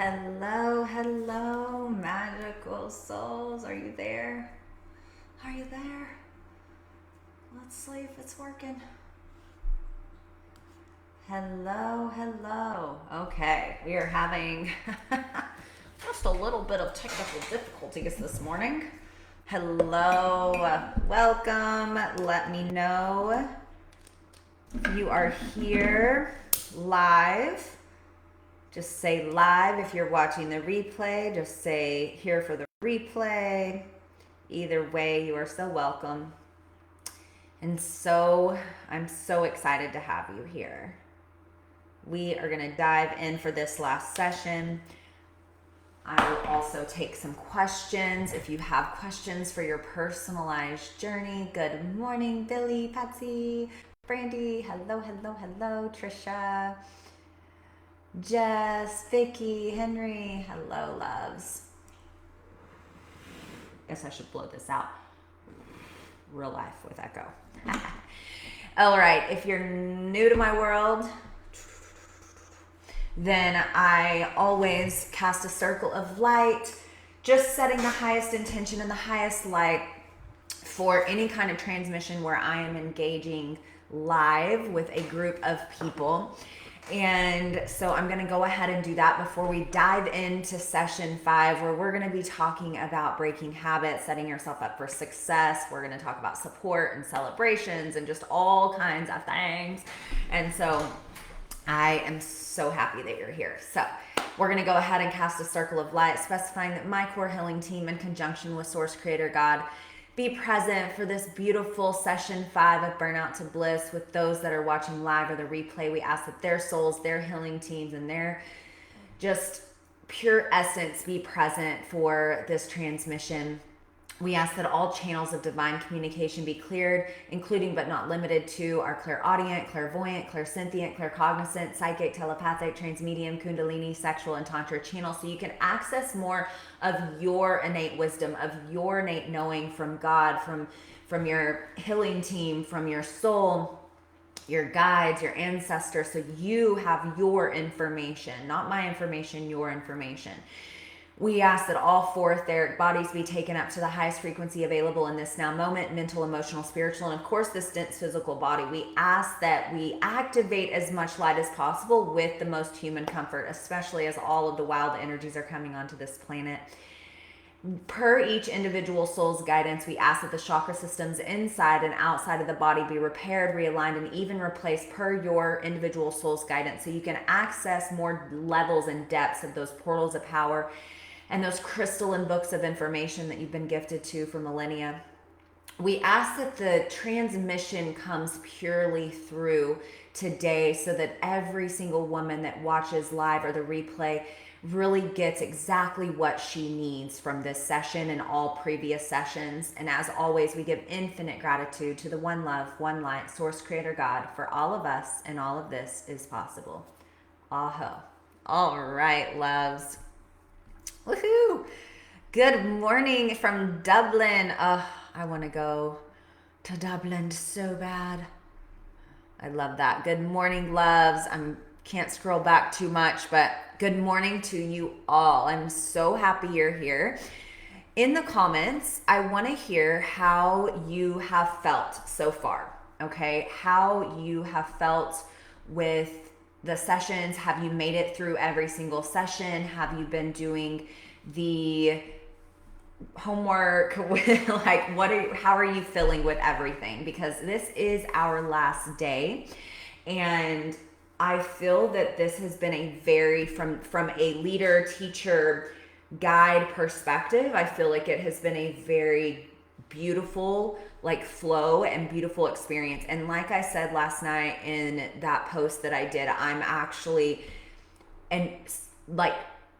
Hello, hello, magical souls. Are you there? Are you there? Let's see if it's working. Hello, hello. Okay, we are having just a little bit of technical difficulties this morning. Hello, welcome. Let me know if you are here live. Just say live if you're watching the replay. Just say here for the replay. Either way, you are so welcome. And so I'm so excited to have you here. We are going to dive in for this last session. I will also take some questions. If you have questions for your personalized journey. Good morning, Billy, Patsy, Brandy. Hello, hello, hello, Trisha. Jess, Vicky, Henry, hello, loves. Guess I should blow this out. Real life with echo. All right, if you're new to my world, then I always cast a circle of light, just setting the highest intention and the highest light for any kind of transmission where I am engaging live with a group of people. And so I'm going to go ahead and do that before we dive into session 5, where we're going to be talking about breaking habits, setting yourself up for success. We're going to talk about support and celebrations and just all kinds of things. And so I am so happy that you're here. So we're going to go ahead and cast a circle of light, specifying that my core healing team, in conjunction with Source Creator God, be present for this beautiful session 5 of Burnout to Bliss. With those that are watching live or the replay, we ask that their souls, their healing teams, and their just pure essence be present for this transmission. We ask that all channels of divine communication be cleared, including but not limited to our clairaudient, clairvoyant, clairsentient, claircognizant, psychic, telepathic, transmedium, kundalini, sexual, and tantra channels, so you can access more of your innate wisdom, of your innate knowing from God, from your healing team, from your soul, your guides, your ancestors, so you have your information, not my information, your information. We ask that all 4 etheric bodies be taken up to the highest frequency available in this now moment, mental, emotional, spiritual, and of course this dense physical body. We ask that we activate as much light as possible with the most human comfort, especially as all of the wild energies are coming onto this planet. Per each individual soul's guidance, we ask that the chakra systems inside and outside of the body be repaired, realigned, and even replaced per your individual soul's guidance, so you can access more levels and depths of those portals of power and those crystalline books of information that you've been gifted to for millennia. We ask that the transmission comes purely through today, so that every single woman that watches live or the replay really gets exactly what she needs from this session and all previous sessions. And as always, we give infinite gratitude to the one love, one light, Source Creator God, for all of us, and all of this is possible. Aho. All right, loves. Woohoo! Good morning from Dublin. Oh, I want to go to Dublin so bad. I love that. Good morning, loves. I can't scroll back too much, but good morning to you all. I'm so happy you're here. In the comments, I want to hear how you have felt so far, okay? How you have felt with the sessions. Have you made it through every single session? Have you been doing the homework? Like, how are you feeling with everything? Because this is our last day, and I feel that this has been a very, from a leader, teacher, guide perspective, I feel like it has been a very beautiful flow and beautiful experience. And like I said last night in that post that I did, I'm actually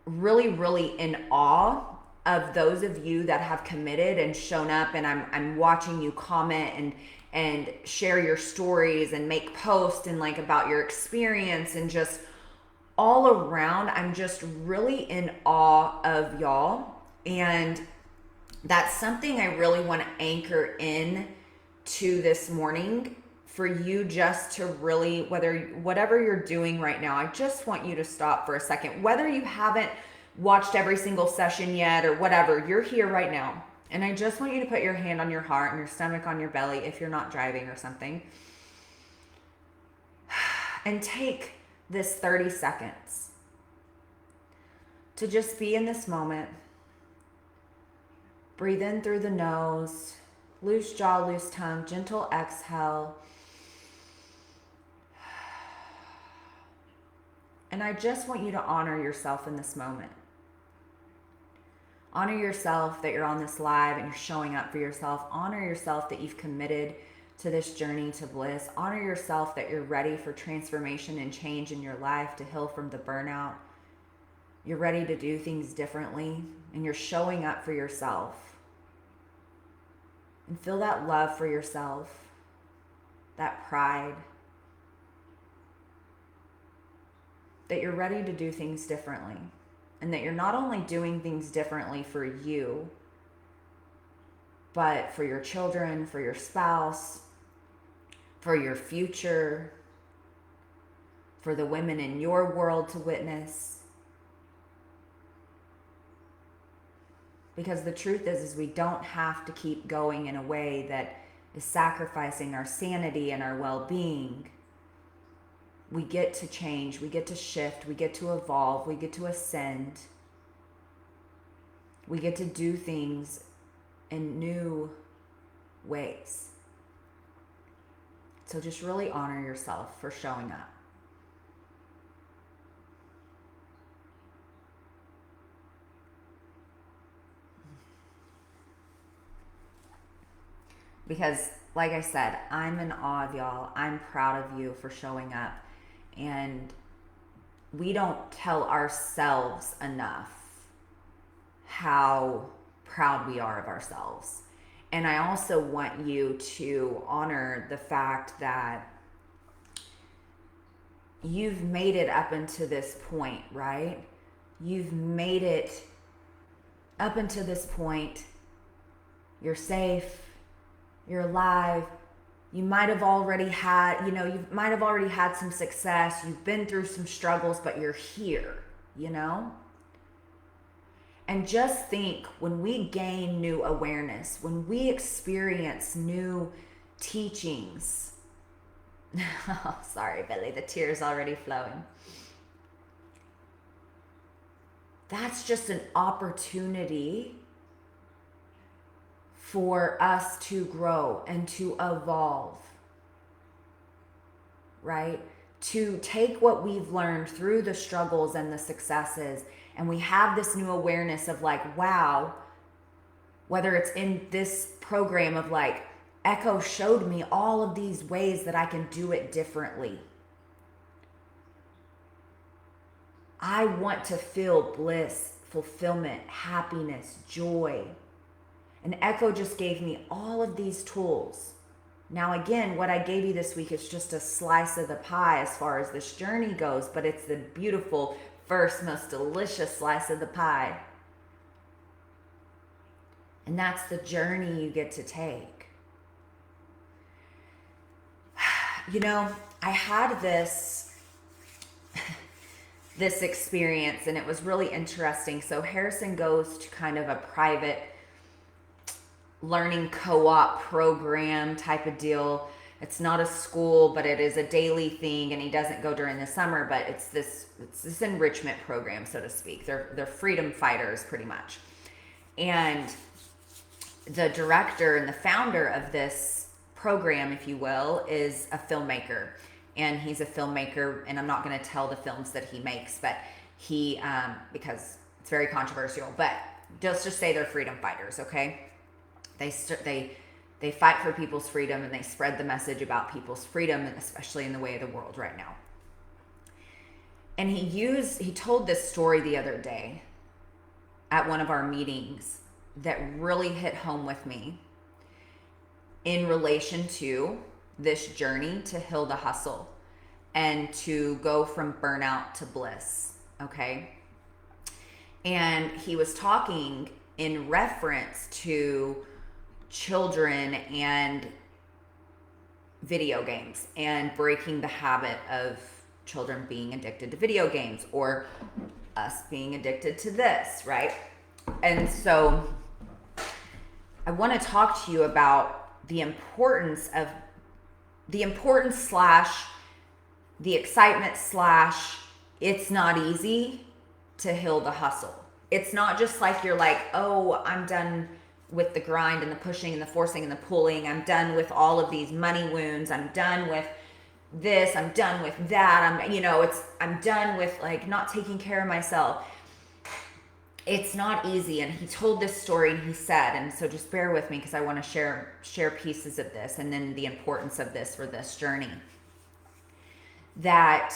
really, really in awe of those of you that have committed and shown up, and I'm watching you comment and share your stories and make posts and about your experience, and just all around, I'm just really in awe of y'all. And that's something I really want to anchor in to this morning for you, just to really, whatever you're doing right now, I just want you to stop for a second. Whether you haven't watched every single session yet or whatever. You're here right now. And I just want you to put your hand on your heart and your stomach on your belly if you're not driving or something. And take this 30 seconds to just be in this moment. Breathe in through the nose, loose jaw, loose tongue, gentle exhale. And I just want you to honor yourself in this moment. Honor yourself that you're on this live and you're showing up for yourself. Honor yourself that you've committed to this journey to bliss. Honor yourself that you're ready for transformation and change in your life to heal from the burnout. You're ready to do things differently and you're showing up for yourself. And feel that love for yourself, that pride, that you're ready to do things differently. And that you're not only doing things differently for you, but for your children, for your spouse, for your future, for the women in your world to witness. Because the truth is we don't have to keep going in a way that is sacrificing our sanity and our well-being. We get to change, we get to shift, we get to evolve, we get to ascend. We get to do things in new ways. So just really honor yourself for showing up. Because, like I said, I'm in awe of y'all. I'm proud of you for showing up. And we don't tell ourselves enough how proud we are of ourselves. And I also want you to honor the fact that you've made it up until this point, right? You've made it up until this point. You're safe. You're alive. You might have already had, you might have already had some success. You've been through some struggles, but you're here, And just think, when we gain new awareness, when we experience new teachings. Oh, sorry, Billy, the tears already flowing. That's just an opportunity for us to grow and to evolve, right? To take what we've learned through the struggles and the successes, and we have this new awareness of like, wow, whether it's in this program of like, Echo showed me all of these ways that I can do it differently. I want to feel bliss, fulfillment, happiness, joy. And Echo just gave me all of these tools. Now, again, what I gave you this week is just a slice of the pie as far as this journey goes, but it's the beautiful, first, most delicious slice of the pie. And that's the journey you get to take. I had this experience, and it was really interesting. So Harrison goes to kind of a private learning co-op program type of deal. It's not a school, but it is a daily thing, and he doesn't go during the summer, but it's this enrichment program, so to speak. They're freedom fighters pretty much. And the director and the founder of this program, if you will, is a filmmaker. And he's a filmmaker, and I'm not going to tell the films that he makes, but he because it's very controversial, but just say they're freedom fighters, okay? They fight for people's freedom, and they spread the message about people's freedom, and especially in the way of the world right now. And he told this story the other day at one of our meetings that really hit home with me in relation to this journey to heal the hustle and to go from burnout to bliss, okay? And he was talking in reference to children and video games and breaking the habit of children being addicted to video games, or us being addicted to this, right? And so I want to talk to you about the importance slash the excitement slash it's not easy to heal the hustle. It's not just like you're like, oh, I'm done with the grind and the pushing and the forcing and the pulling. I'm done with all of these money wounds. I'm done with this. I'm done with that. I'm done with like not taking care of myself. It's not easy. And he told this story and he said, and so just bear with me because I want to share pieces of this and then the importance of this for this journey. That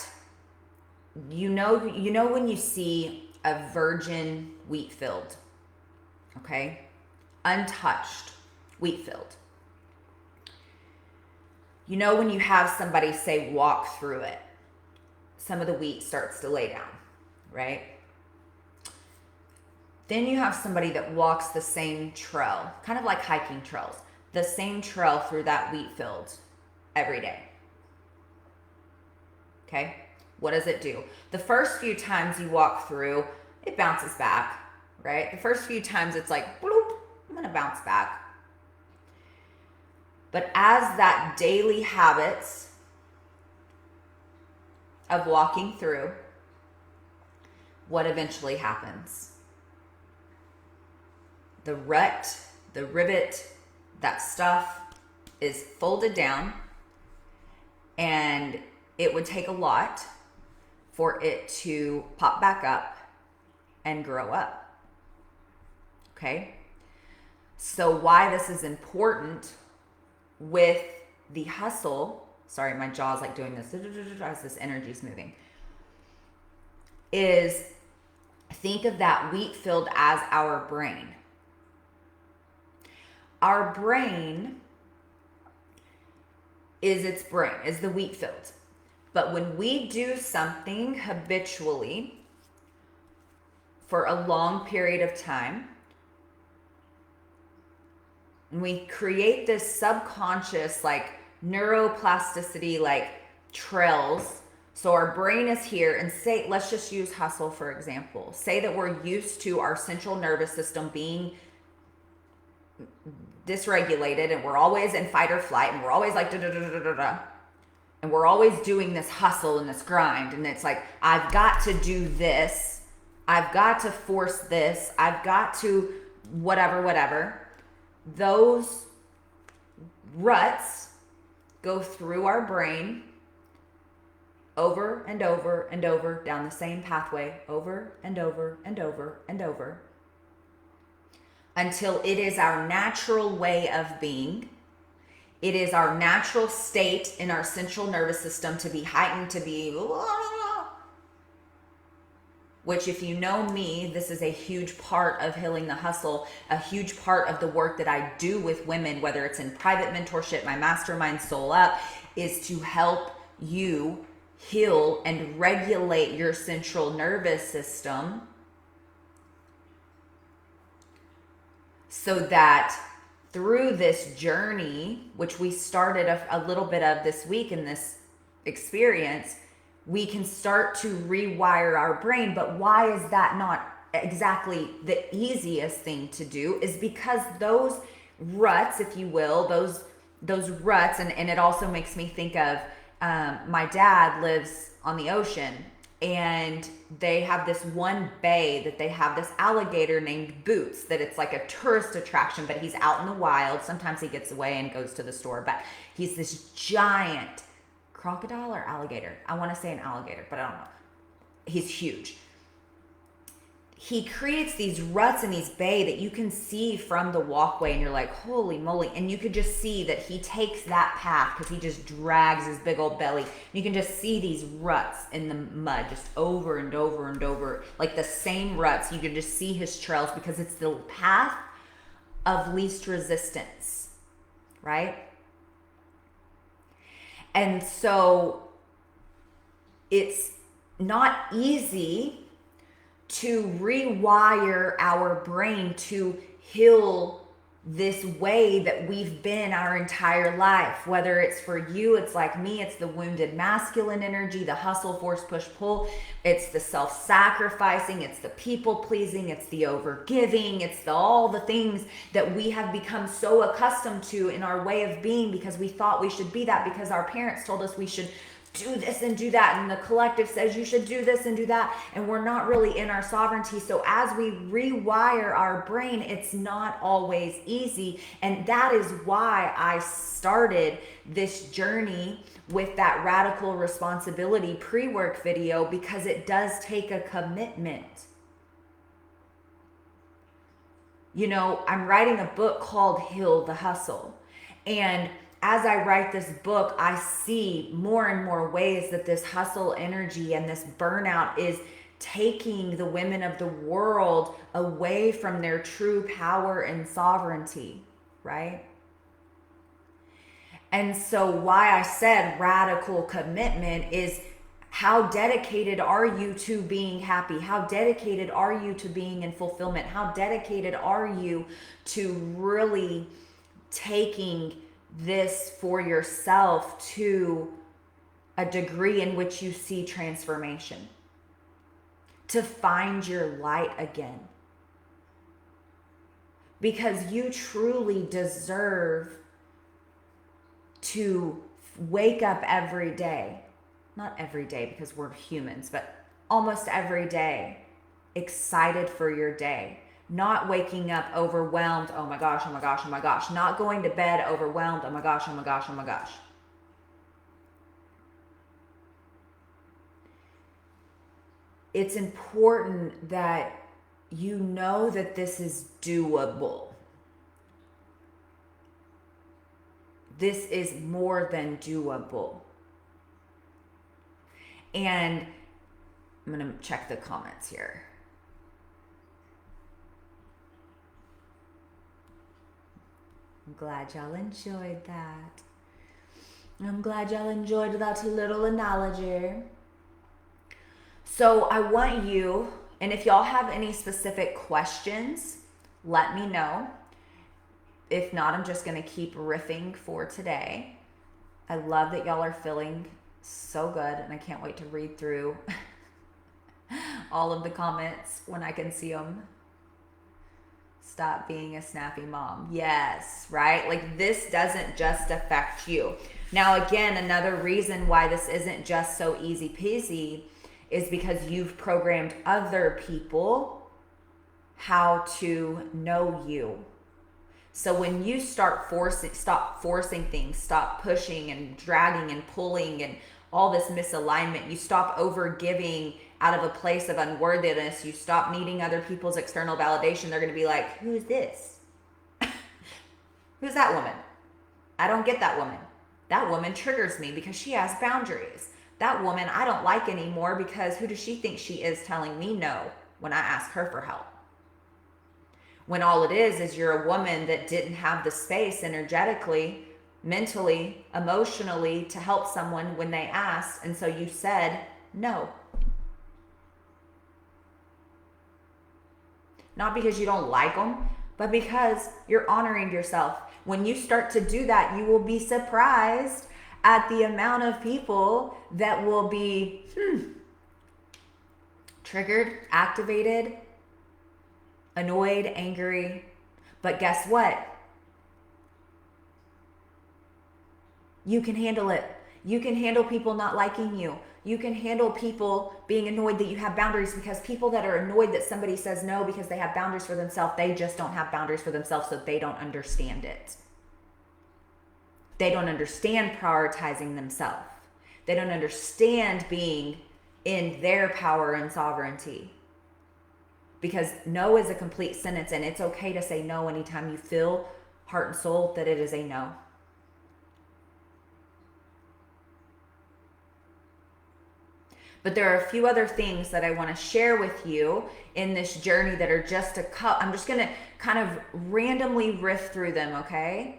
you know when you see a virgin wheat field, okay? Untouched wheat field. You know when you have somebody say walk through it, some of the wheat starts to lay down, right? Then you have somebody that walks the same trail, kind of like hiking trails, the same trail through that wheat field every day. Okay? What does it do? The first few times you walk through, it bounces back, right? The first few times it's like, bloop, I'm gonna bounce back. But as that daily habits of walking through, what eventually happens? The rut, the rivet, that stuff is folded down, and it would take a lot for it to pop back up and grow up. Okay? So why this is important with the hustle, sorry, my jaw's like doing this as this energy's moving, is think of that wheat field as our brain. Our brain is the wheat field. But when we do something habitually for a long period of time, and we create this subconscious like neuroplasticity like trails. So our brain is here, and say, let's just use hustle for example. Say that we're used to our central nervous system being dysregulated and we're always in fight or flight and we're always like da-da-da-da-da-da. And we're always doing this hustle and this grind. And it's like, I've got to do this. I've got to force this. I've got to whatever. Those ruts go through our brain over and over and over down the same pathway, over and over and over and over, until it is our natural way of being. It is our natural state in our central nervous system to be heightened, to be, which if you know me, this is a huge part of healing the hustle, a huge part of the work that I do with women, whether it's in private mentorship, my mastermind Soul Up, is to help you heal and regulate your central nervous system so that through this journey, which we started a little bit of this week in this experience, we can start to rewire our brain. But why is that not exactly the easiest thing to do? Is because those ruts, if you will, those ruts, and it also makes me think of my dad lives on the ocean, and they have this one bay that they have this alligator named Boots, that it's like a tourist attraction, but he's out in the wild. Sometimes he gets away and goes to the store, but he's this giant crocodile or alligator. I want to say an alligator, but I don't know. He's huge. He creates these ruts in these bay that you can see from the walkway, and you're like, holy moly. And you could just see that he takes that path because he just drags his big old belly. You can just see these ruts in the mud just over and over and over, like the same ruts. You can just see his trails because it's the path of least resistance, right? And so it's not easy to rewire our brain to heal this way that we've been our entire life. Whether it's for you, it's like me, it's the wounded masculine energy, the hustle, force, push, pull. It's the self-sacrificing, it's the people-pleasing, it's the over-giving, it's all the things that we have become so accustomed to in our way of being because we thought we should be that because our parents told us we should do this and do that, and the collective says you should do this and do that, and we're not really in our sovereignty. So as we rewire our brain, it's not always easy, and that is why I started this journey with that radical responsibility pre-work video, because it does take a commitment. You know, I'm writing a book called Heal the Hustle, and as I write this book, I see more and more ways that this hustle energy and this burnout is taking the women of the world away from their true power and sovereignty, right? And so why I said radical commitment is, how dedicated are you to being happy? How dedicated are you to being in fulfillment? How dedicated are you to really taking this for yourself to a degree in which you see transformation, to find your light again? Because you truly deserve to wake up every day, not every day because we're humans, but almost every day, excited for your day. Not waking up overwhelmed, oh my gosh, oh my gosh, oh my gosh. Not going to bed overwhelmed, oh my gosh, oh my gosh, oh my gosh. It's important that you know that this is doable. This is more than doable. And I'm going to check the comments here. I'm glad y'all enjoyed that. I'm glad y'all enjoyed that little analogy. So I want you, and if y'all have any specific questions, let me know. If not, I'm just going to keep riffing for today. I love that y'all are feeling so good, and I can't wait to read through all of the comments when I can see them. Stop being a snappy mom. Yes, right? Like, this doesn't just affect you. Now, again, another reason why this isn't just so easy peasy is because you've programmed other people how to know you. So when you stop forcing things, stop pushing and dragging and pulling and all this misalignment, you stop over-giving out of a place of unworthiness, you stop needing other people's external validation. They're going to be like, who is this? Who's that woman? I don't get that woman. That woman triggers me because she has boundaries. That woman I don't like anymore because who does she think she is telling me no when I ask her for help? When all it is you're a woman that didn't have the space energetically, mentally, emotionally to help someone when they asked, and so you said no. Not because you don't like them, but because you're honoring yourself. When you start to do that, you will be surprised at the amount of people that will be triggered, activated, annoyed, angry. But guess what? You can handle it. You can handle people not liking you. You can handle people being annoyed that you have boundaries, because people that are annoyed that somebody says no because they have boundaries for themselves, they just don't have boundaries for themselves, so they don't understand it. They don't understand prioritizing themselves. They don't understand being in their power and sovereignty. Because no is a complete sentence, and it's okay to say no anytime you feel heart and soul that it is a no. But there are a few other things that I want to share with you in this journey that are just I'm just going to kind of randomly riff through them, okay?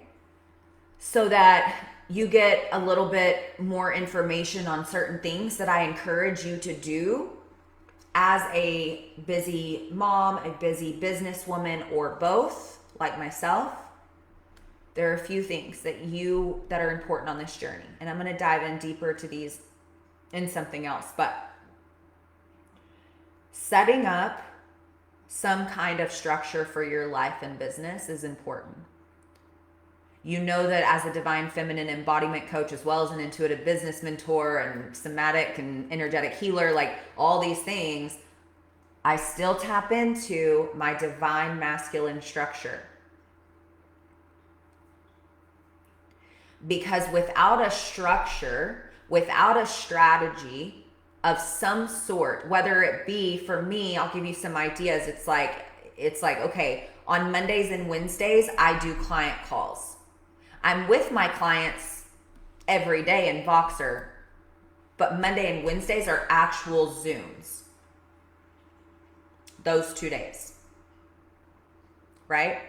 So that you get a little bit more information on certain things that I encourage you to do as a busy mom, a busy businesswoman, or both, like myself. there are a few things that are important on this journey. And I'm going to dive in deeper to these in something else. But setting up some kind of structure for your life and business is important. You know that as a divine feminine embodiment coach, as well as an intuitive business mentor and somatic and energetic healer, like all these things, I still tap into my divine masculine structure. Because without a structure, without a strategy of some sort, whether it be, for me, I'll give you some ideas. It's like, okay, on Mondays and Wednesdays, I do client calls. I'm with my clients every day in Voxer, but Monday and Wednesdays are actual Zooms. Those 2 days, right?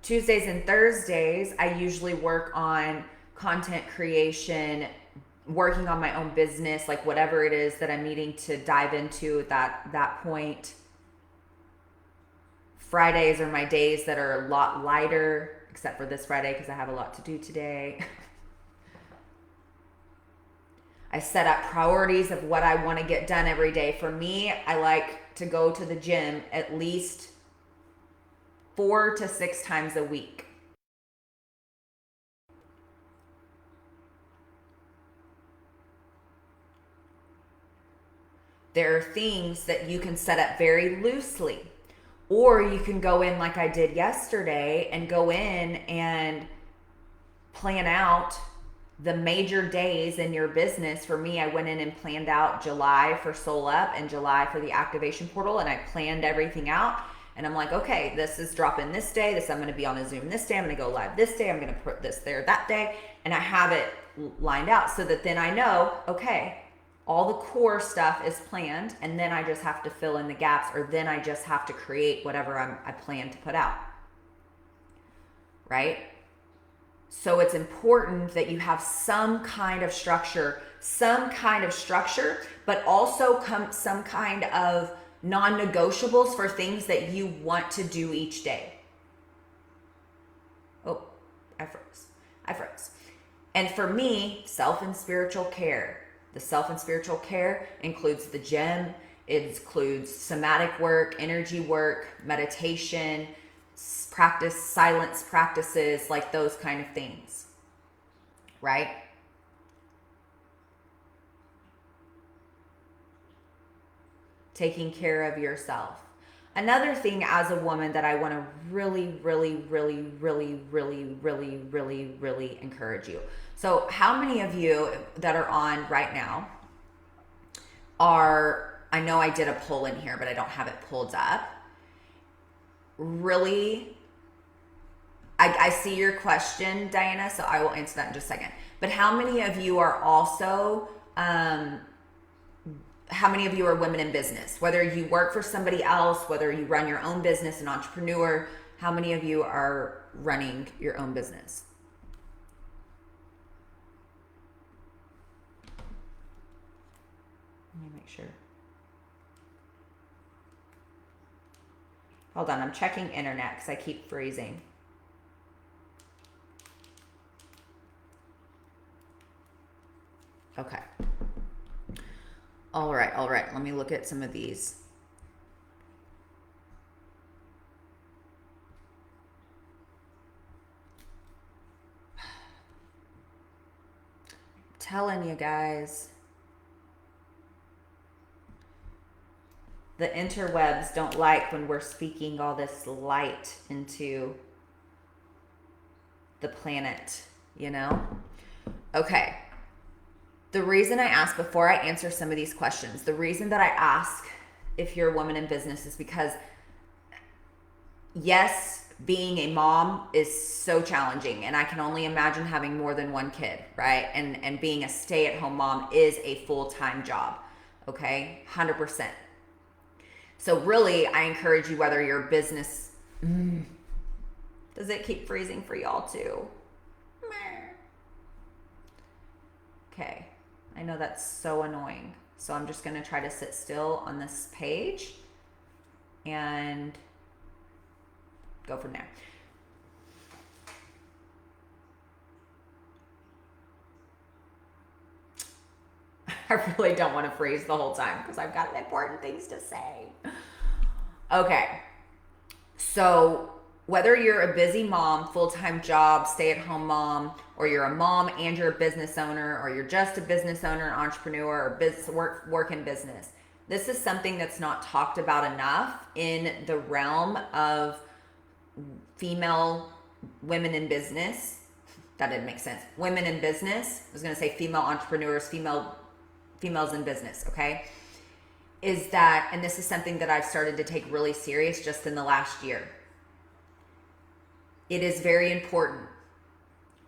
Tuesdays and Thursdays, I usually work on content creation, working on my own business, like whatever it is that I'm needing to dive into at that point. Fridays are my days that are a lot lighter, except for this Friday because I have a lot to do today. I set up priorities of what I want to get done every day. For me, I like to go to the gym at least 4 to 6 times a week. There are things that you can set up very loosely, or you can go in like I did yesterday and go in and plan out the major days in your business. For me, I went in and planned out July for Soul Up and July for the activation portal, and I planned everything out. And I'm like, okay, this is dropping this day. I'm going to be on a Zoom this day. I'm going to go live this day. I'm going to put this there that day. And I have it lined out so that then I know, okay, all the core stuff is planned. And then I just have to fill in the gaps, or then I just have to create whatever I plan to put out. Right? So it's important that you have some kind of structure, but also some kind of non-negotiables for things that you want to do each day. Oh, I froze. And for me, self and spiritual care. The self and spiritual care includes the gym. It includes somatic work, energy work, meditation, practice, silence practices, like those kind of things, right? Taking care of yourself. Another thing as a woman that I want to really encourage you. So how many of you that are on right now I know I did a poll in here, but I don't have it pulled up. Really, I see your question, Diana, so I will answer that in just a second. But how many of you are also, how many of you are women in business? Whether you work for somebody else, whether you run your own business, an entrepreneur, how many of you are running your own business? Let me make sure. Hold on, I'm checking internet because I keep freezing. Okay. All right. Let me look at some of these. I'm telling you guys, the interwebs don't like when we're speaking all this light into the planet, you know? Okay. The reason I ask, before I answer some of these questions, the reason that I ask if you're a woman in business is because, yes, being a mom is so challenging, and I can only imagine having more than one kid, right? And being a stay-at-home mom is a full-time job, okay? 100%. So really, I encourage you, whether your business, does it keep freezing for y'all too? Okay. I know that's so annoying. So I'm just going to try to sit still on this page and go from there. I really don't want to freeze the whole time because I've got important things to say. Okay. So whether you're a busy mom, full-time job, stay-at-home mom, or you're a mom and you're a business owner, or you're just a business owner, entrepreneur, or work in business, this is something that's not talked about enough in the realm of female women in business. That didn't make sense. Women in business. I was going to say female entrepreneurs, females in business, okay? Is that, and this is something that I've started to take really serious just in the last year. It is very important,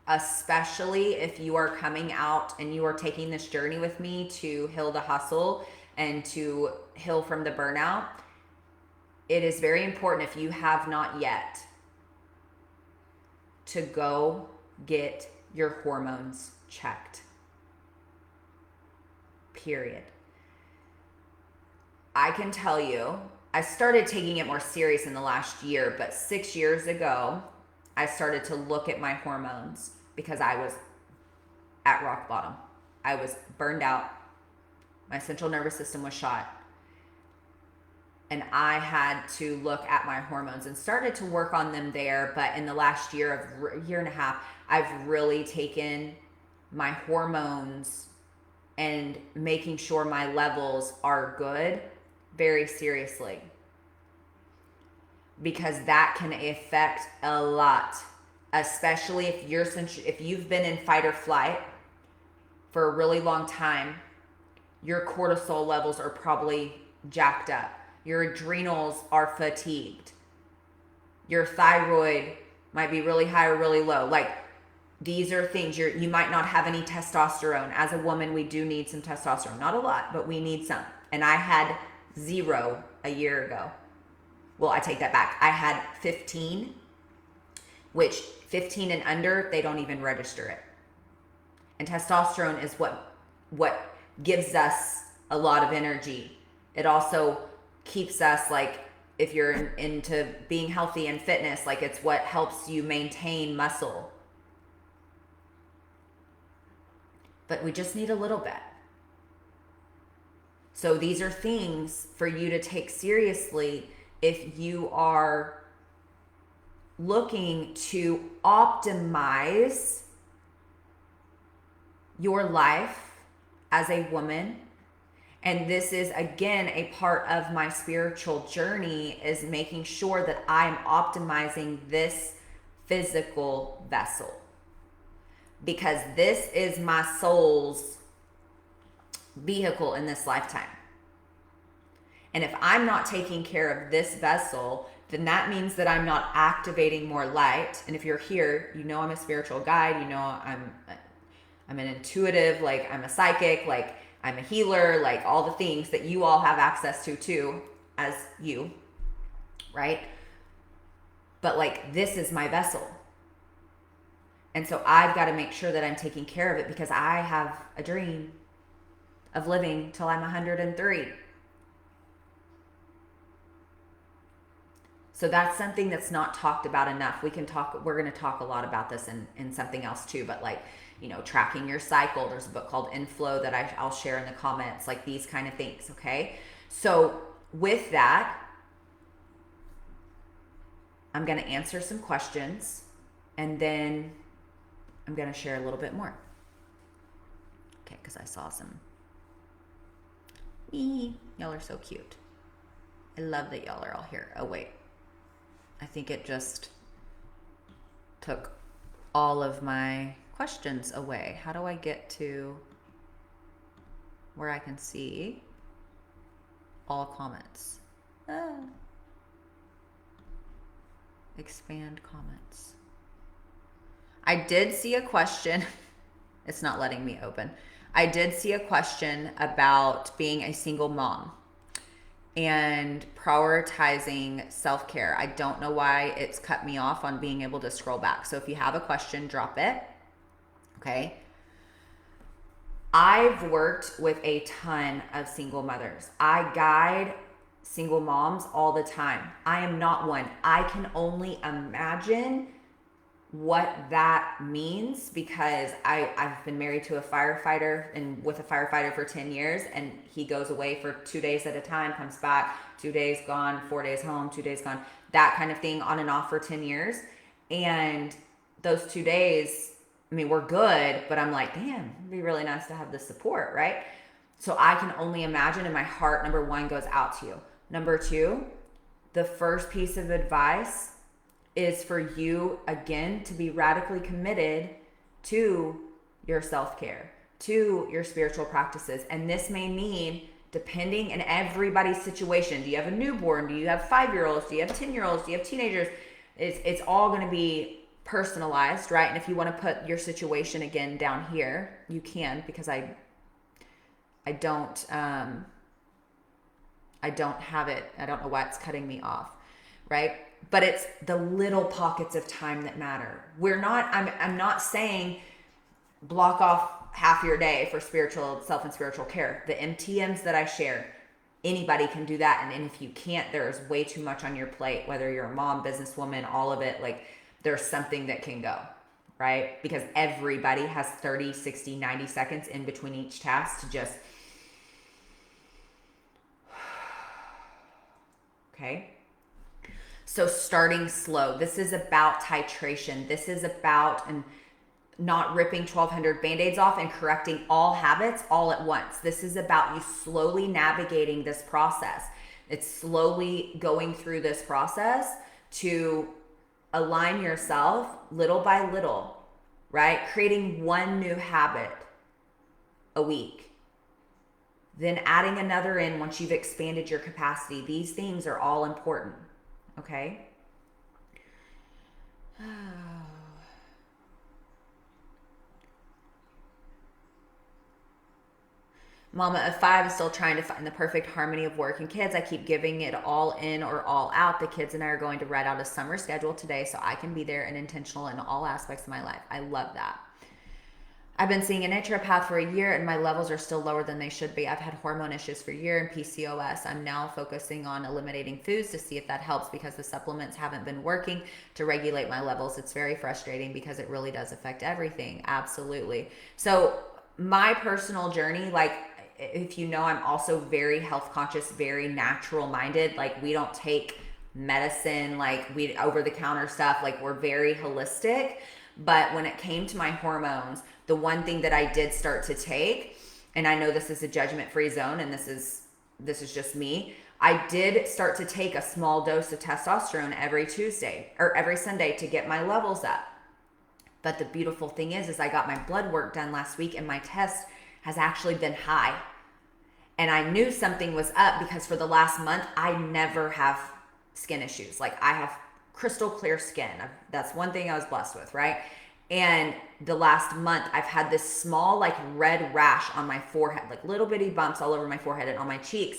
especially if you are coming out and you are taking this journey with me to heal the hustle and to heal from the burnout. It is very important, if you have not yet, to go get your hormones checked. Period. I can tell you, I started taking it more serious in the last year, but 6 years ago, I started to look at my hormones because I was at rock bottom. I was burned out. My central nervous system was shot. And I had to look at my hormones and started to work on them there. But in the last year and a half, I've really taken my hormones and making sure my levels are good very seriously, because that can affect a lot, especially if you've been in fight or flight for a really long time. Your cortisol levels are probably jacked up. Your adrenals are fatigued. Your thyroid might be really high or really low. Like, these are things you might not have any testosterone. As a woman, we do need some testosterone. Not a lot, but we need some. And I had 0 a year ago. Well, I take that back. I had 15, which 15 and under, they don't even register it. And testosterone is what gives us a lot of energy. It also keeps us, like, if you're into being healthy and fitness, like, it's what helps you maintain muscle. But we just need a little bit. So these are things for you to take seriously if you are looking to optimize your life as a woman. And this is, again, a part of my spiritual journey, is making sure that I'm optimizing this physical vessel, because this is my soul's vehicle in this lifetime. And if I'm not taking care of this vessel, then that means that I'm not activating more light. And if you're here, you know I'm a spiritual guide, you know I'm an intuitive, like, I'm a psychic, like, I'm a healer, like, all the things that you all have access to too, as you, right? But, like, this is my vessel. And so I've got to make sure that I'm taking care of it, because I have a dream of living till I'm 103. So that's something that's not talked about enough. We're going to talk a lot about this in something else too, but, like, you know, tracking your cycle. There's a book called Inflow that I'll share in the comments, like, these kind of things. Okay. So with that, I'm going to answer some questions, and then I'm going to share a little bit more. Okay. Cause I saw some, y'all are so cute. I love that y'all are all here. Oh wait, I think it just took all of my questions away. How do I get to where I can see all comments? Expand comments. I did see a question. It's not letting me open. I did see a question about being a single mom and prioritizing self-care. I don't know why it's cut me off on being able to scroll back. So if you have a question, drop it. Okay. I've worked with a ton of single mothers. I guide single moms all the time. I am not one. I can only imagine what that means, because I've been married to a firefighter and with a firefighter for 10 years, and he goes away for 2 days at a time, comes back, 2 days gone, 4 days home, 2 days gone, that kind of thing, on and off for 10 years. And those 2 days, I mean, we're good, but I'm like, damn, it'd be really nice to have this support, right? So I can only imagine, and my heart, number one, goes out to you. Number two, the first piece of advice is for you, again, to be radically committed to your self-care, to your spiritual practices. And this may mean, depending in everybody's situation, do you have a newborn? Do you have 5-year-olds? Do you have 10-year-olds? Do you have teenagers? It's all going to be personalized, right? And if you want to put your situation again down here, you can, because I don't have it. I don't know why it's cutting me off, right? But it's the little pockets of time that matter. I'm not saying block off half your day for spiritual self and spiritual care. The MTMs that I share, anybody can do that. And if you can't, there's way too much on your plate, whether you're a mom, businesswoman, all of it, like there's something that can go, right? Because everybody has 30, 60, 90 seconds in between each task to just, okay? So starting slow. This is about titration. This is about not ripping 1,200 Band-Aids off and correcting all habits all at once. This is about you slowly navigating this process. It's slowly going through this process to align yourself little by little, right? Creating one new habit a week. Then adding another in once you've expanded your capacity. These things are all important. Okay. Mama of 5 is still trying to find the perfect harmony of work and kids. I keep giving it all in or all out. The kids and I are going to write out a summer schedule today so I can be there and intentional in all aspects of my life. I love that. I've been seeing a naturopath for a year and my levels are still lower than they should be. I've had hormone issues for a year and PCOS. I'm now focusing on eliminating foods to see if that helps because the supplements haven't been working to regulate my levels. It's very frustrating because it really does affect everything. Absolutely. So my personal journey, like, if you know, I'm also very health conscious, very natural minded. Like, we don't take medicine, like we over the counter stuff. Like, we're very holistic. But when it came to my hormones, the one thing that I did start to take, and I know this is a judgment-free zone, and this is just me, I did start to take a small dose of testosterone every Tuesday or every Sunday to get my levels up. But the beautiful thing is I got my blood work done last week and my test has actually been high. And I knew something was up because for the last month, I never have skin issues. Like, I have crystal clear skin. That's one thing I was blessed with, right? And the last month, I've had this small, like, red rash on my forehead, like little bitty bumps all over my forehead and on my cheeks.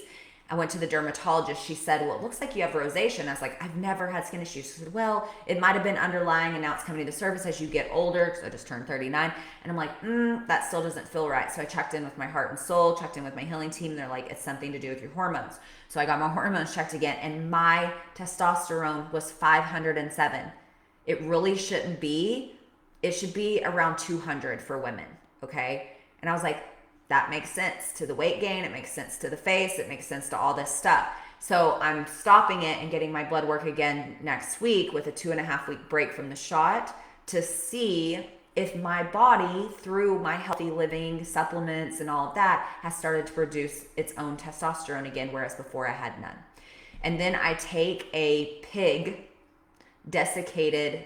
I went to the dermatologist. She said, well, it looks like you have rosacea. And I was like, I've never had skin issues. She said, well, it might have been underlying and now it's coming to the surface as you get older, because I just turned 39. And I'm like, that still doesn't feel right. So I checked in with my heart and soul, checked in with my healing team. They're like, it's something to do with your hormones. So I got my hormones checked again, and my testosterone was 507. It really shouldn't be. It should be around 200 for women, okay? And I was like, that makes sense to the weight gain. It makes sense to the face. It makes sense to all this stuff. So I'm stopping it and getting my blood work again next week with a 2.5 week break from the shot to see if my body, through my healthy living supplements and all of that, has started to produce its own testosterone again, whereas before I had none. And then I take a pig desiccated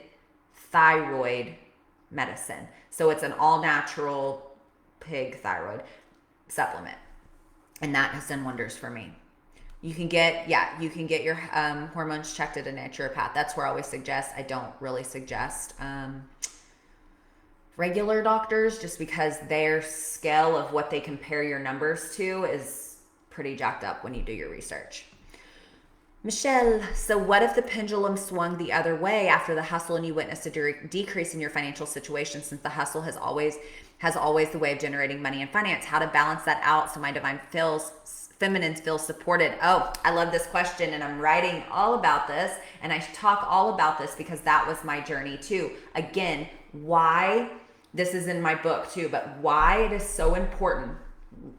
thyroid medicine. So it's an all natural pig thyroid supplement, and that has done wonders for me. You can get your hormones checked at a naturopath. That's where I always suggest. I don't really suggest regular doctors, just because their scale of what they compare your numbers to is pretty jacked up when you do your research. Michelle, so what if the pendulum swung the other way after the hustle and you witnessed a decrease in your financial situation, since the hustle has always the way of generating money and finance? How to balance that out so my divine feminines feel supported? Oh, I love this question, and I'm writing all about this, and I talk all about this because that was my journey too. Again, why, this is in my book too, but why it is so important.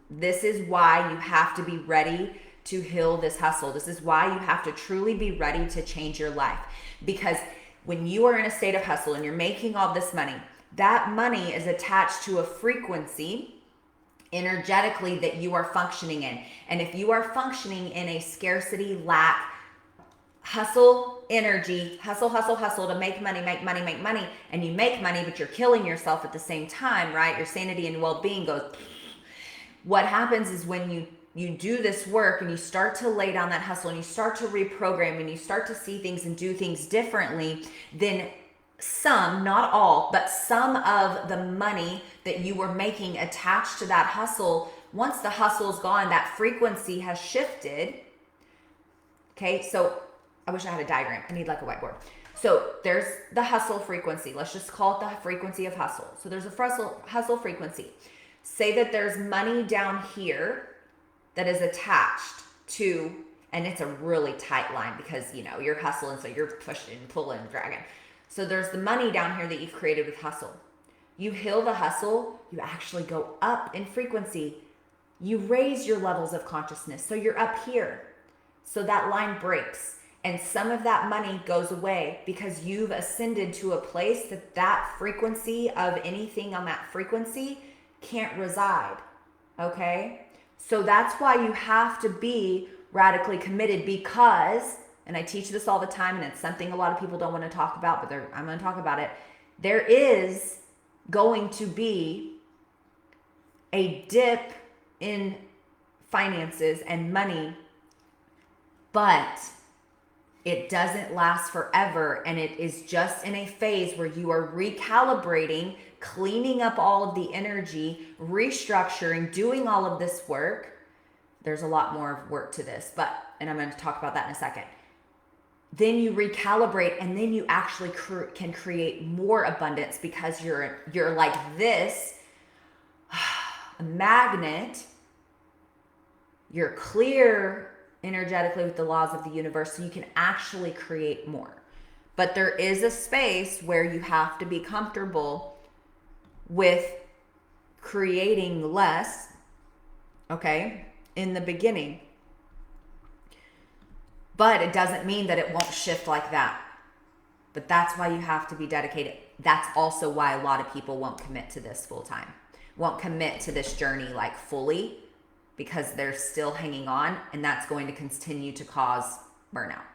This is why you have to be ready to heal this hustle. This is why you have to truly be ready to change your life. Because when you are in a state of hustle and you're making all this money, that money is attached to a frequency energetically that you are functioning in. And if you are functioning in a scarcity, lack, hustle energy, hustle to make money, and you make money, but you're killing yourself at the same time, right? Your sanity and well-being goes. What happens is when you do this work and you start to lay down that hustle and you start to reprogram and you start to see things and do things differently, then some, not all, but some of the money that you were making attached to that hustle, once the hustle is gone, that frequency has shifted. Okay, so I wish I had a diagram. I need like a whiteboard. So there's the hustle frequency. Let's just call it the frequency of hustle. So there's a hustle frequency. Say that there's money down here that is attached to, and it's a really tight line because, you know, you're hustling, so you're pushing, pulling, dragging. So there's the money down here that you've created with hustle. You heal the hustle, you actually go up in frequency. You raise your levels of consciousness. So you're up here. So that line breaks. And some of that money goes away because you've ascended to a place that frequency of anything on that frequency can't reside. Okay? So that's why you have to be radically committed, because, and I teach this all the time, and it's something a lot of people don't want to talk about, but I'm going to talk about it. There is going to be a dip in finances and money, but it doesn't last forever, and it is just in a phase where you are recalibrating, cleaning up all of the energy, restructuring, doing all of this work. There's a lot more work to this, and I'm going to talk about that in a second. Then you recalibrate, and then you actually can create more abundance because you're like this, a magnet. You're clear energetically with the laws of the universe, so you can actually create more. But there is a space where you have to be comfortable with creating less, okay, in the beginning. But it doesn't mean that it won't shift like that. But that's why you have to be dedicated. That's also why a lot of people won't commit to this full time, won't commit to this journey like fully, because they're still hanging on, and that's going to continue to cause burnout.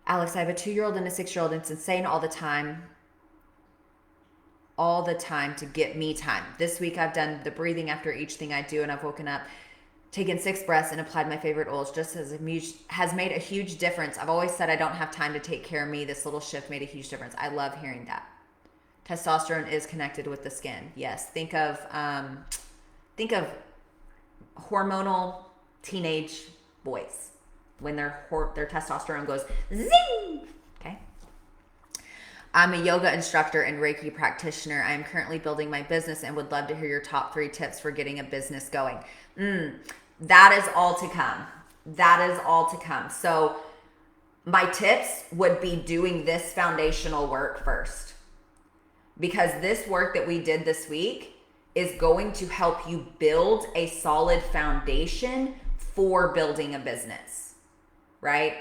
Alex, I have a 2-year-old and a 6-year-old, and it's insane all the time to get me time. This week I've done the breathing after each thing I do, and I've woken up, taken 6 breaths, and applied my favorite oils. Just has made a huge difference. I've always said I don't have time to take care of me. This little shift made a huge difference. I love hearing that. Testosterone is connected with the skin. Yes. Think of hormonal teenage boys when their testosterone goes zing. Okay. I'm a yoga instructor and Reiki practitioner. I am currently building my business and would love to hear your top 3 tips for getting a business going. That is all to come. That is all to come. So my tips would be doing this foundational work first, because this work that we did this week is going to help you build a solid foundation for building a business, right?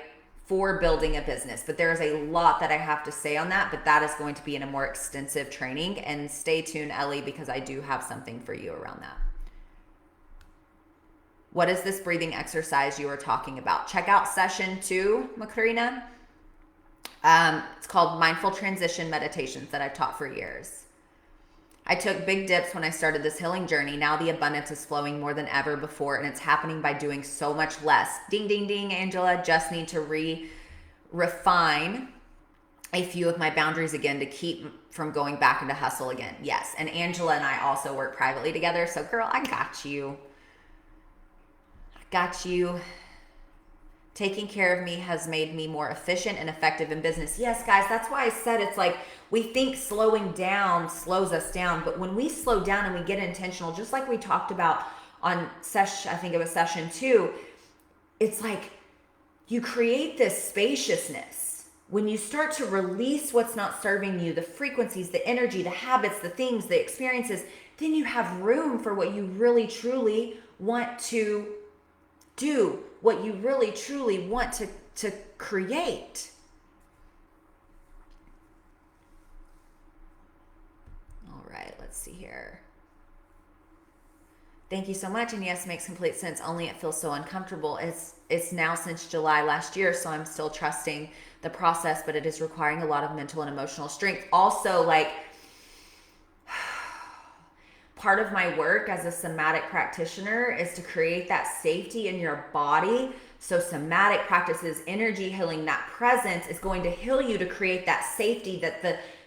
For building a business. But there's a lot that I have to say on that, but that is going to be in a more extensive training. And stay tuned, Ellie, because I do have something for you around that. What is this breathing exercise you were talking about? Check out session 2, Macarena. It's called Mindful Transition Meditations that I've taught for years. I took big dips when I started this healing journey. Now the abundance is flowing more than ever before, and it's happening by doing so much less. Ding, ding, ding, Angela. Just need to refine a few of my boundaries again to keep from going back into hustle again. Yes, and Angela and I also work privately together. So girl, I got you. Taking care of me has made me more efficient and effective in business. Yes, guys, that's why I said it's like we think slowing down slows us down. But when we slow down and we get intentional, just like we talked about on session, I think it was session 2, it's like you create this spaciousness when you start to release what's not serving you, the frequencies, the energy, the habits, the things, the experiences. Then you have room for what you really truly want to do, what you really truly want to create. All right, let's see here. Thank you so much. And yes, makes complete sense. Only it feels so uncomfortable. It's now since July last year, so I'm still trusting the process, but it is requiring a lot of mental and emotional strength. Also, like, part of my work as a somatic practitioner is to create that safety in your body. So somatic practices, energy healing, that presence is going to heal you to create that safety,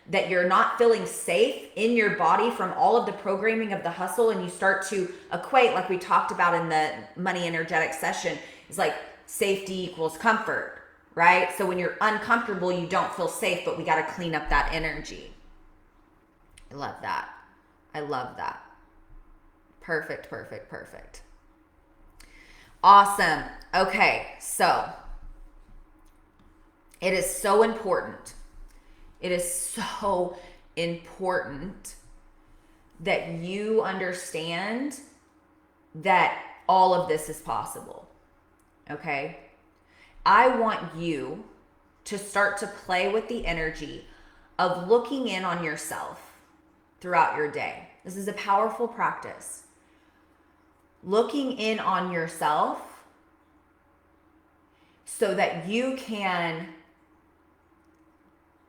that you're not feeling safe in your body from all of the programming of the hustle, and you start to equate, like we talked about in the money energetic session, is like safety equals comfort, right? So when you're uncomfortable, you don't feel safe, but we got to clean up that energy. I love that. I love that. Perfect, perfect, perfect. Awesome. Okay, so it is so important. It is so important that you understand that all of this is possible. Okay? I want you to start to play with the energy of looking in on yourself throughout your day. This is a powerful practice. Looking in on yourself so that you can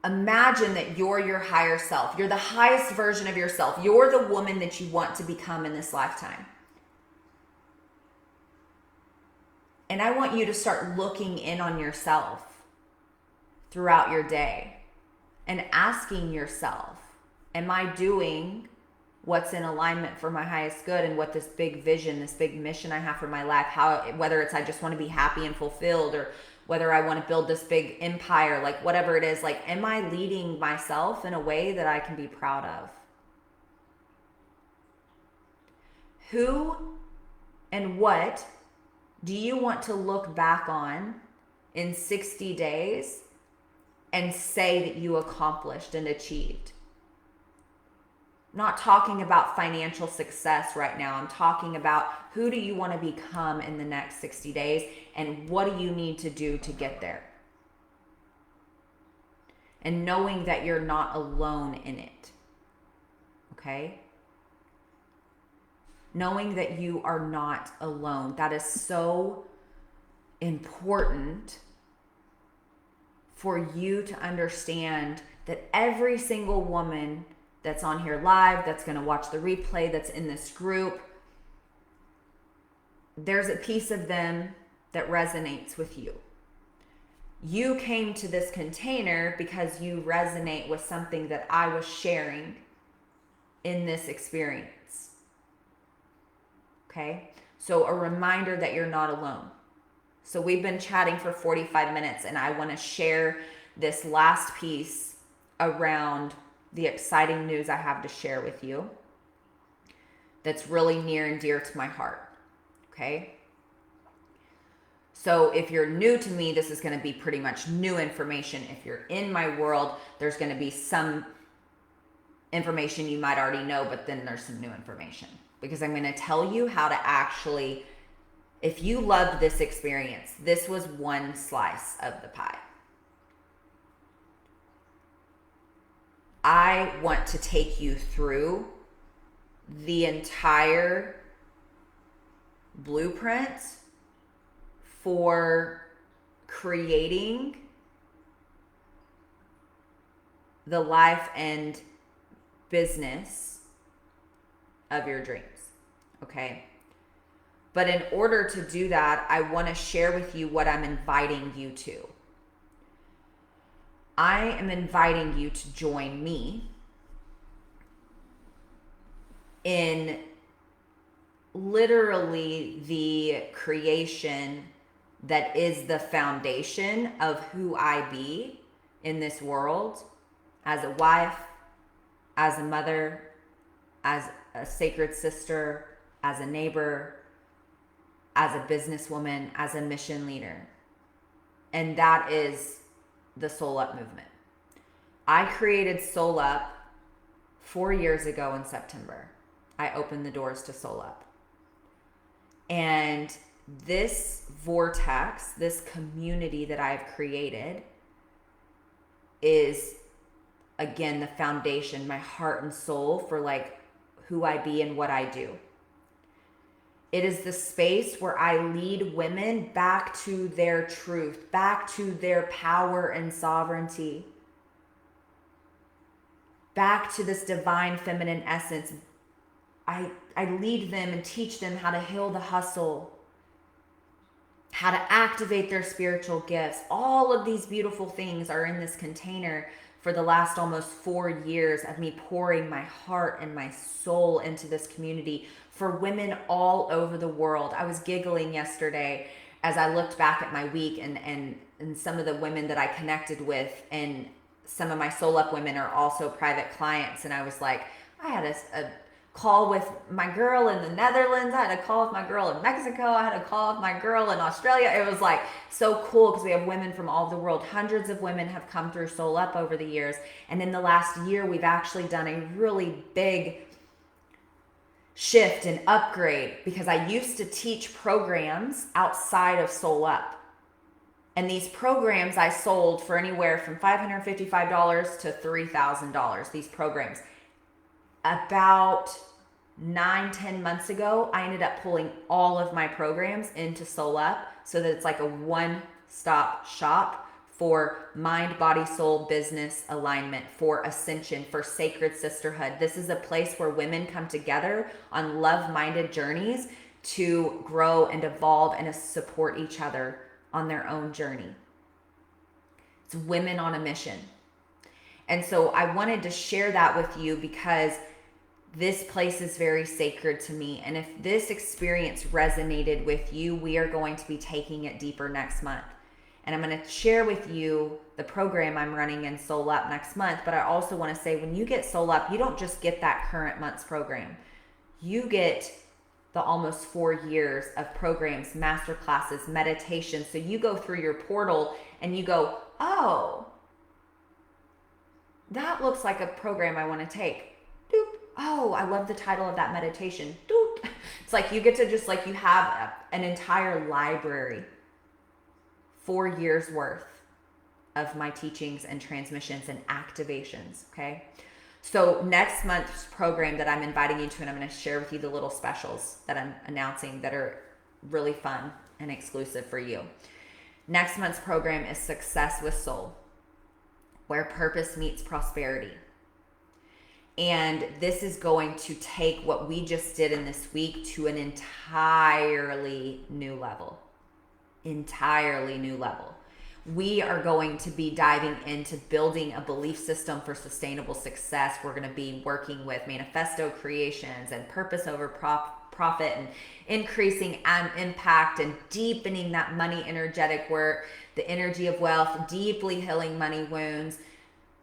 imagine that you're your higher self. You're the highest version of yourself. You're the woman that you want to become in this lifetime. And I want you to start looking in on yourself throughout your day and asking yourself, am I doing what's in alignment for my highest good, and what this big vision, this big mission I have for my life, whether it's I just want to be happy and fulfilled, or whether I want to build this big empire, like whatever it is, like, am I leading myself in a way that I can be proud of? Who and what do you want to look back on in 60 days and say that you accomplished and achieved? I'm not talking about financial success right now. I'm talking about who do you want to become in the next 60 days, and what do you need to do to get there? And knowing that you're not alone in it. Okay? Knowing that you are not alone. That is so important for you to understand that every single woman that's on here live, that's going to watch the replay, that's in this group, there's a piece of them that resonates with you. You came to this container because you resonate with something that I was sharing in this experience. Okay? So a reminder that you're not alone. So we've been chatting for 45 minutes, and I want to share this last piece around the exciting news I have to share with you that's really near and dear to my heart. Okay? So if you're new to me, this is going to be pretty much new information. If you're in my world, there's going to be some information you might already know, but then there's some new information, because I'm going to tell you how to actually, if you loved this experience, this was one slice of the pie. I want to take you through the entire blueprint for creating the life and business of your dreams. Okay? But in order to do that, I want to share with you what I'm inviting you to. I am inviting you to join me in literally the creation that is the foundation of who I be in this world, as a wife, as a mother, as a sacred sister, as a neighbor, as a businesswoman, as a mission leader. And that is the Soul Up movement. I created Soul Up 4 years ago in September. I opened the doors to Soul Up. And this vortex, this community that I've created is, again, the foundation, my heart and soul for like who I be and what I do. It is the space where I lead women back to their truth, back to their power and sovereignty, back to this divine feminine essence. I lead them and teach them how to heal the hustle, how to activate their spiritual gifts. All of these beautiful things are in this container for the last almost 4 years of me pouring my heart and my soul into this community for women all over the world. I was giggling yesterday as I looked back at my week and some of the women that I connected with, and some of my Soul Up women are also private clients. And I was like, I had a call with my girl in the Netherlands. I had a call with my girl in Mexico. I had a call with my girl in Australia. It was like so cool because we have women from all over the world. Hundreds of women have come through Soul Up over the years. And in the last year, we've actually done a really big shift and upgrade, because I used to teach programs outside of Soul Up. And these programs I sold for anywhere from $555 to $3,000, these programs. About 9-10 months ago, I ended up pulling all of my programs into Soul Up so that it's like a one-stop shop for mind, body, soul, business alignment, for ascension, for sacred sisterhood. This is a place where women come together on love-minded journeys to grow and evolve and to support each other on their own journey. It's women on a mission. And so I wanted to share that with you because this place is very sacred to me. And if this experience resonated with you, we are going to be taking it deeper next month. And I'm going to share with you the program I'm running in Soul Up next month. But I also want to say, when you get Soul Up, you don't just get that current month's program. You get the almost 4 years of programs, masterclasses, meditation. So you go through your portal and you go, oh, that looks like a program I want to take. Doop. Oh, I love the title of that meditation. Doop. It's like you get to just like, you have an entire library, 4 years worth of my teachings and transmissions and activations. Okay. So next month's program that I'm inviting you to, and I'm going to share with you the little specials that I'm announcing that are really fun and exclusive for you. Next month's program is Success with Soul, where purpose meets prosperity. And this is going to take what we just did in this week to an entirely new level. Entirely new level. We are going to be diving into building a belief system for sustainable success. We're going to be working with manifesto creations and purpose over profit, and increasing impact and deepening that money energetic work, the energy of wealth, deeply healing money wounds,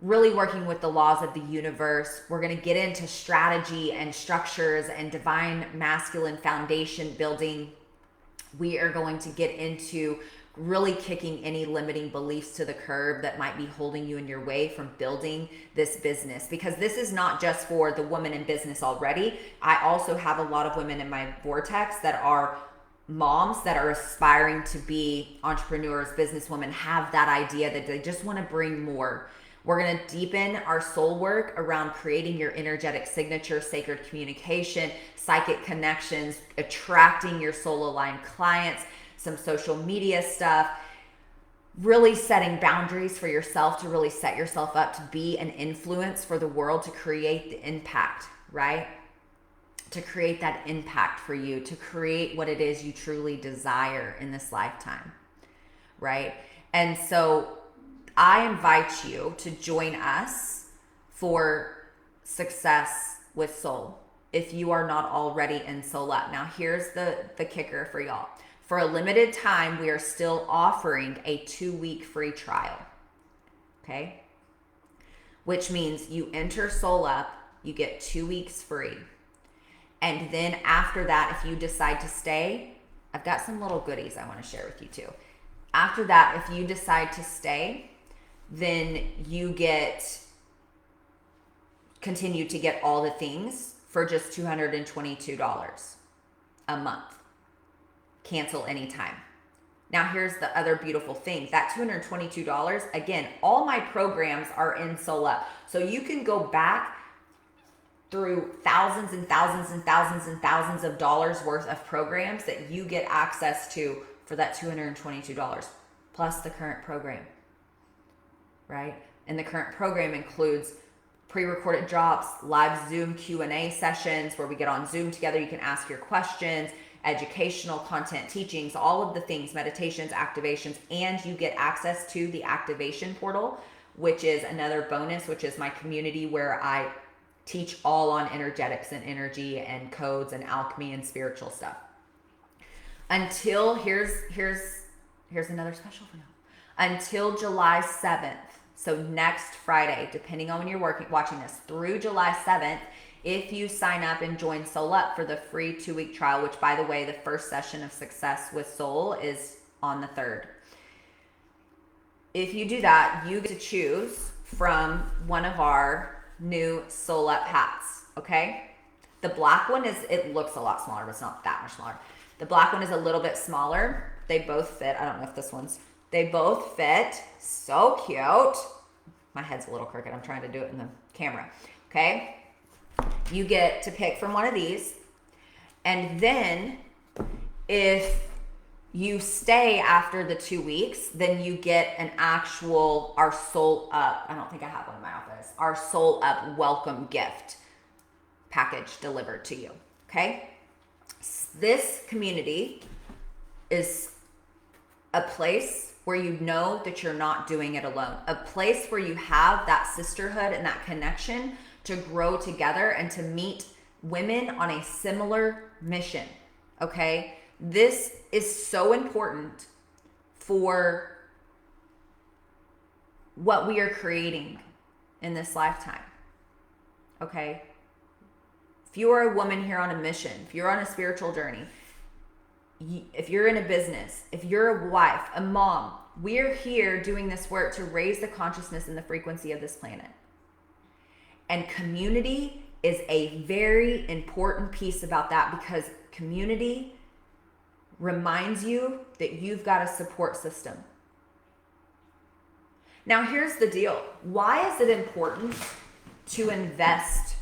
really working with the laws of the universe. We're going to get into strategy and structures and divine masculine foundation building. We are going to get into really kicking any limiting beliefs to the curb that might be holding you in your way from building this business. Because this is not just for the woman in business already. I also have a lot of women in my vortex that are moms that are aspiring to be entrepreneurs, businesswomen, have that idea that they just want to bring more. We're going to deepen our soul work around creating your energetic signature, sacred communication, psychic connections, attracting your soul aligned clients, some social media stuff, really setting boundaries for yourself to really set yourself up to be an influence for the world, to create the impact, right? To create that impact for you, to create what it is you truly desire in this lifetime, right? And so I invite you to join us for Success with Soul if you are not already in Soul Up. Now, here's the kicker for y'all. For a limited time, we are still offering a 2-week free trial, okay? Which means you enter Soul Up, you get 2 weeks free. And then after that, if you decide to stay, I've got some little goodies I want to share with you too. After that, if you decide to stay, then you continue to get all the things for just $222 a month. Cancel anytime. Now here's the other beautiful thing. That $222, again, all my programs are in Soul Up. So you can go back through thousands and thousands and thousands and thousands of dollars worth of programs that you get access to for that $222, plus the current program, right? And the current program includes pre-recorded drops, live Zoom Q&A sessions where we get on Zoom together. You can ask your questions, educational content, teachings, all of the things, meditations, activations, and you get access to the activation portal, which is another bonus, which is my community where I teach all on energetics and energy and codes and alchemy and spiritual stuff. Until, here's another special for now. Until July 7th, so next Friday, depending on when you're watching this, through July 7th, if you sign up and join Soul Up for the free 2-week trial, which by the way, the first session of Success with Soul is on the 3rd. If you do that, you get to choose from one of our new Soul Up hats, okay? The black one it looks a lot smaller, but it's not that much smaller. The black one is a little bit smaller. They both fit. I don't know if this one's, they both fit. So cute. My head's a little crooked. I'm trying to do it in the camera, okay? You get to pick from one of these. And then if you stay after the 2 weeks, then you get an actual, our Soul Up, I don't think I have one in my office, our Soul Up welcome gift package delivered to you, okay? This community is a place where you know that you're not doing it alone, a place where you have that sisterhood and that connection to grow together and to meet women on a similar mission, okay? This is so important for what we are creating in this lifetime, okay? If you are a woman here on a mission, if you're on a spiritual journey, if you're in a business, if you're a wife, a mom, we're here doing this work to raise the consciousness and the frequency of this planet. And community is a very important piece about that, because community reminds you that you've got a support system. Now, here's the deal. Why is it important to invest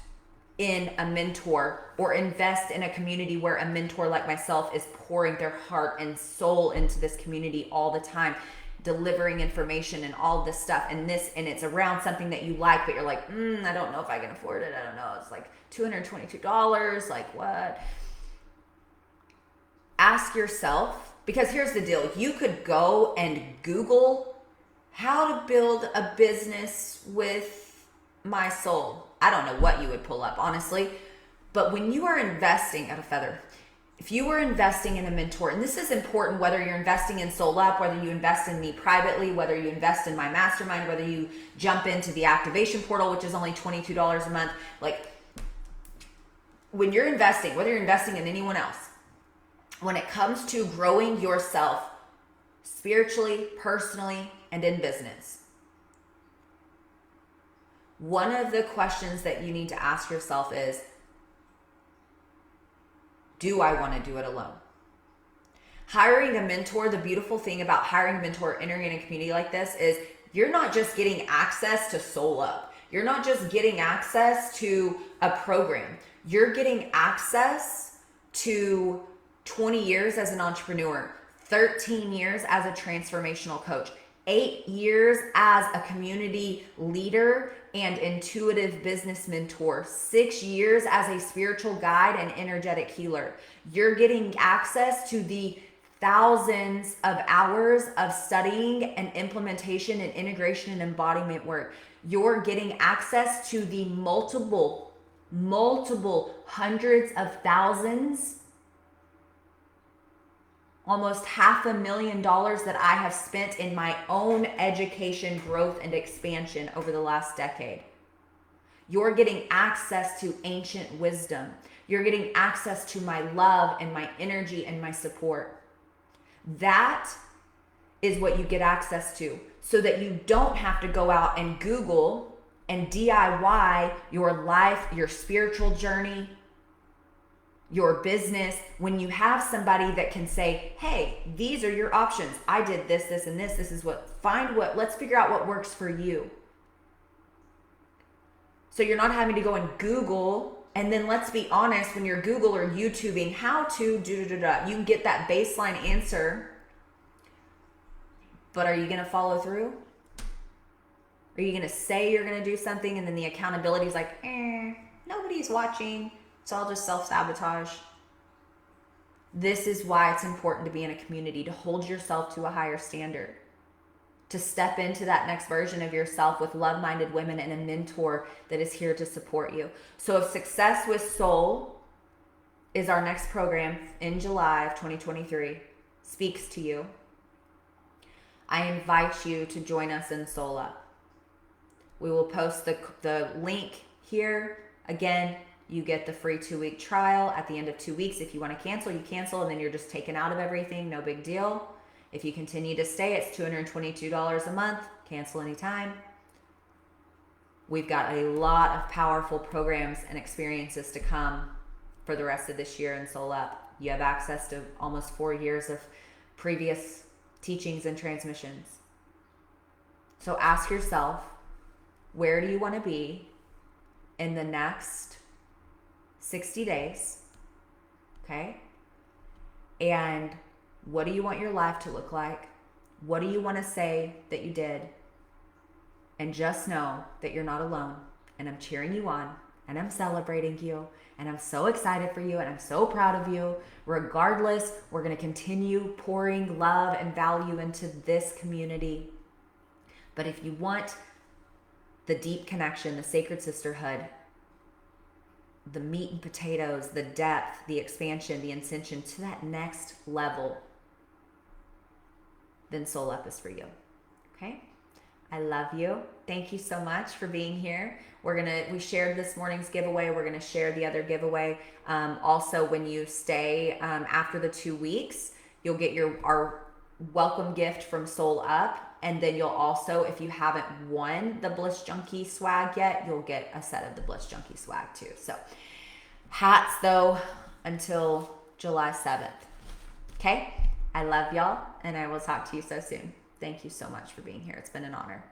in a mentor or invest in a community where a mentor like myself is pouring their heart and soul into this community all the time, delivering information and all this stuff, and it's around something that you like, but you're like, I don't know if I can afford it. I don't know. It's like $222. Like what? Ask yourself, because here's the deal. You could go and Google how to build a business with my soul. I don't know what you would pull up, honestly. But when you are investing at a feather, if you are investing in a mentor, and this is important, whether you're investing in Soul Up, whether you invest in me privately, whether you invest in my mastermind, whether you jump into the activation portal, which is only $22 a month, like when you're investing, whether you're investing in anyone else, when it comes to growing yourself spiritually, personally, and in business, one of the questions that you need to ask yourself is, do I want to do it alone? Hiring a mentor, the beautiful thing about hiring a mentor, entering in a community like this is you're not just getting access to Soul Up. You're not just getting access to a program. You're getting access to 20 years as an entrepreneur, 13 years as a transformational coach, 8 years as a community leader and intuitive business mentor, 6 years as a spiritual guide and energetic healer. You're getting access to the thousands of hours of studying and implementation and integration and embodiment work. You're getting access to the multiple hundreds of thousands, almost $500,000 that I have spent in my own education, growth, and expansion over the last decade. You're getting access to ancient wisdom. You're getting access to my love and my energy and my support. That is what you get access to, so that you don't have to go out and Google and DIY your life, your spiritual journey, your business, when you have somebody that can say, hey, these are your options. I did this, this, and this. This is let's figure out what works for you. So you're not having to go and Google, and then let's be honest, when you're Google or YouTubing how to do, you can get that baseline answer, but are you gonna follow through? Are you gonna say you're gonna do something and then the accountability is like, nobody's watching, so I'll just self-sabotage? This is why it's important to be in a community, to hold yourself to a higher standard, to step into that next version of yourself with love-minded women and a mentor that is here to support you. So if Success with Soul is our next program in July of 2023, speaks to you, I invite you to join us in Soul Up. We will post the link here. Again, you get the free 2-week trial at the end of 2 weeks. If you want to cancel, you cancel, and then you're just taken out of everything. No big deal. If you continue to stay, it's $222 a month. Cancel anytime. We've got a lot of powerful programs and experiences to come for the rest of this year in Soul Up. You have access to almost 4 years of previous teachings and transmissions. So ask yourself, where do you want to be in the next 60 days? Okay? And what do you want your life to look like? What do you want to say that you did? And just know that you're not alone. And I'm cheering you on. And I'm celebrating you. And I'm so excited for you. And I'm so proud of you. Regardless, we're going to continue pouring love and value into this community. But if you want the deep connection, the sacred sisterhood, the meat and potatoes, the depth, the expansion, the ascension to that next level, then Soul Up is for you. Okay? I love you. Thank you so much for being here. We shared this morning's giveaway. We're going to share the other giveaway. Also, when you stay after the 2 weeks, you'll get our welcome gift from Soul Up. And then you'll also, if you haven't won the Bliss Junkie swag yet, you'll get a set of the Bliss Junkie swag too. So hats though until July 7th. Okay? I love y'all, and I will talk to you so soon. Thank you so much for being here. It's been an honor.